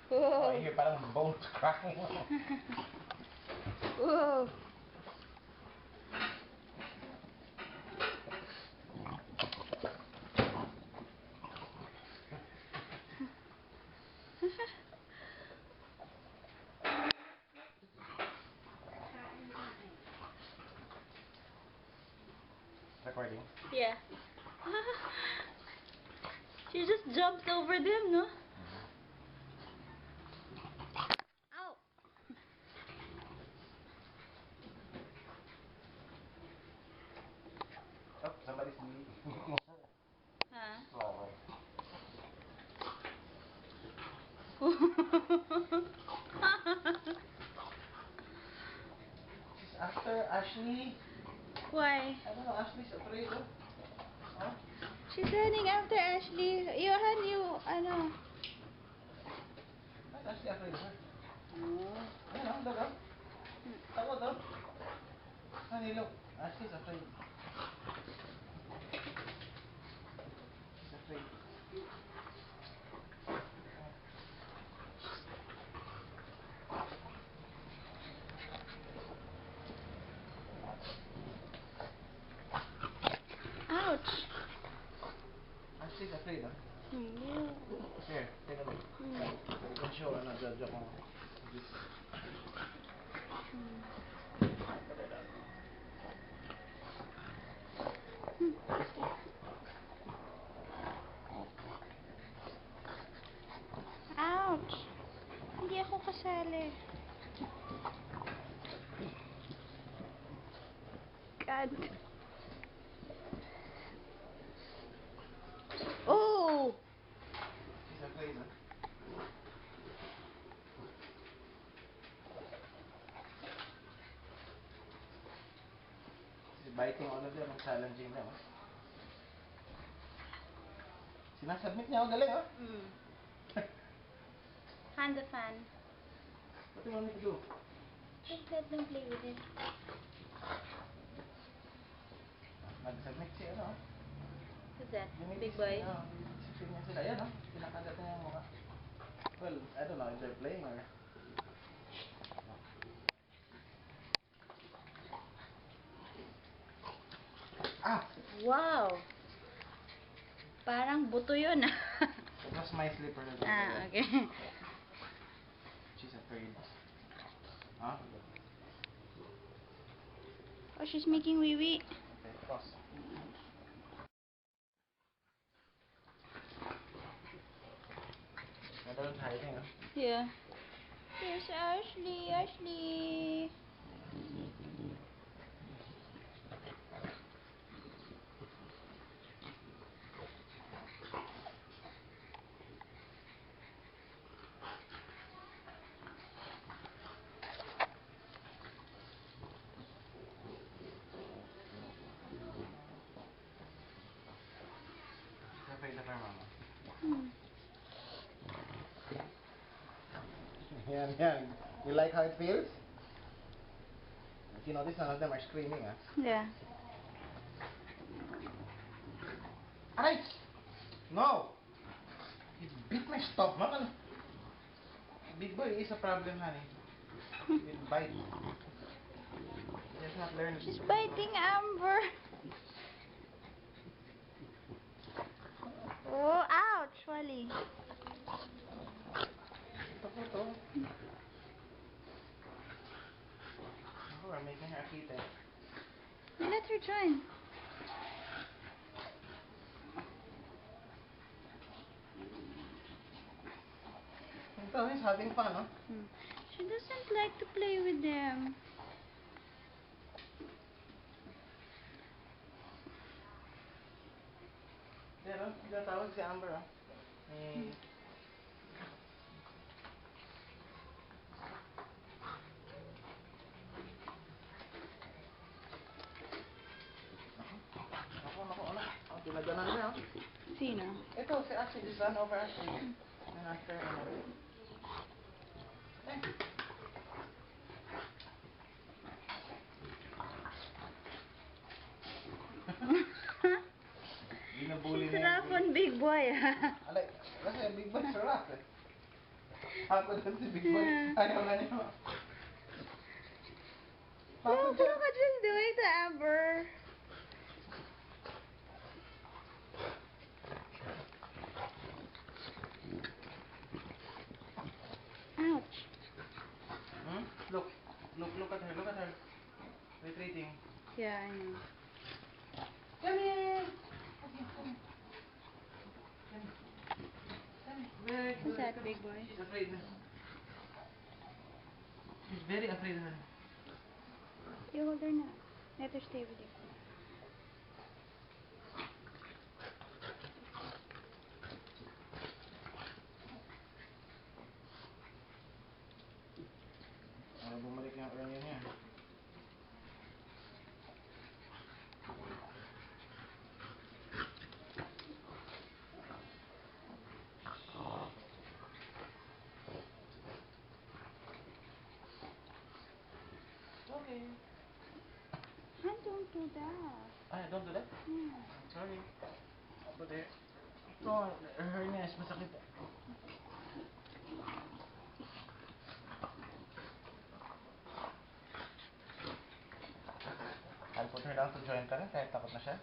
Oh, I hear parang bones cracking. Whoa. Recording? Yeah. She just jumps over them, no? Ow! Oh, somebody's leaving. Huh? Flower. She's after Ashley. Why? I don't know, Ashley's afraid, oh. Huh? She's running after Ashley. You, ano? Why's Ashley afraid of her? Ayun, oh, look, oh. Takot, oh. Honey, look. Ashley's afraid. She's afraid. Ouch! Ashley's afraid, oh. Yeah. Here, take a look. You can show another joke on this. Put it up. Ouch! Hindi ako kasali. God. Oh! She's afraid, huh? She's biting all of them and challenging them, huh? Sinasubmit niya, oh, galing, oh. Fan the fan. What do you want me to do? Just let them play with it. Nag-submit siya, ano? Who's that? Yung Big boy? Sipin niya sila. Ayan, no? Pinakagat niya yung mukha. Well, I don't know if they're playing or... Ah! Wow! Parang buto yun, ah. It was my slipper. Ah, okay. She's afraid. Huh? Oh, she's making wee-wee. Okay, pause. Everyone's hiding, huh? Yeah. Here's Ashley. Ashley. She's afraid of her mama. Yan, yan. You like how it feels? If you notice, none of them are screaming, huh? Yeah. Aray! No! You beat my stomach. Ano? Big boy is a problem, honey. With bite. He has not learned. She's biting Amber. Oh, ouch, Wally. Ito. Oh, we're making her eat it. Let her join. Ito, he's having fun, no? She doesn't like to play with them. Pero, tinatawag si Amber, oh. Naku, anak. Oh, pinaganan niya, oh. Sino? Ito, si Ashley. Just run over Ashley. And after, Eh. Binabuli She's na rough on big boy. Alay, Kasi Big Boy sarap eh. Ako din si Big Boy. Ayaw na niya. No, but look at just do it, Amber. Ouch. Hmm? Look. Look at her. Look at her. Retreating. Yeah, I know. Come here. Come here. Very Who's good. that big boy? She's afraid na. She's very afraid na. You hold her now. Let her stay with you. Bumalik yung earning niya. Okay. Han, don't do that. Ay, don't do that. Yeah. Sorry. But ito, her nest, masakit. I'll put her down to join ka na kahit takot na siya.